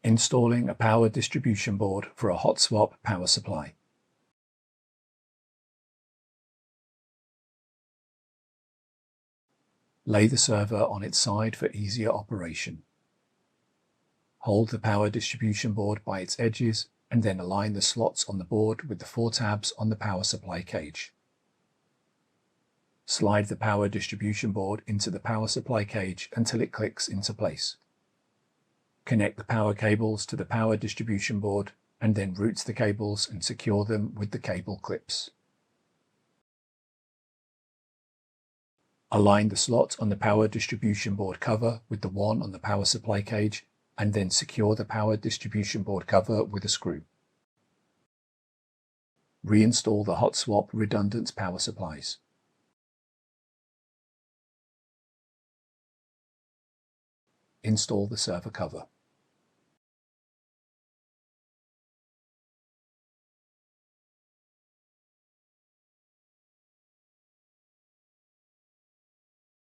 Installing a power distribution board for a hot swap power supply. Lay the server on its side for easier operation. Hold the power distribution board by its edges and then align the slots on the board with the 4 tabs on the power supply cage. Slide the power distribution board into the power supply cage until it clicks into place. Connect the power cables to the power distribution board and then route the cables and secure them with the cable clips. Align the slot on the power distribution board cover with the one on the power supply cage and then secure the power distribution board cover with a screw. Reinstall the hot swap redundant power supplies. Install the server cover.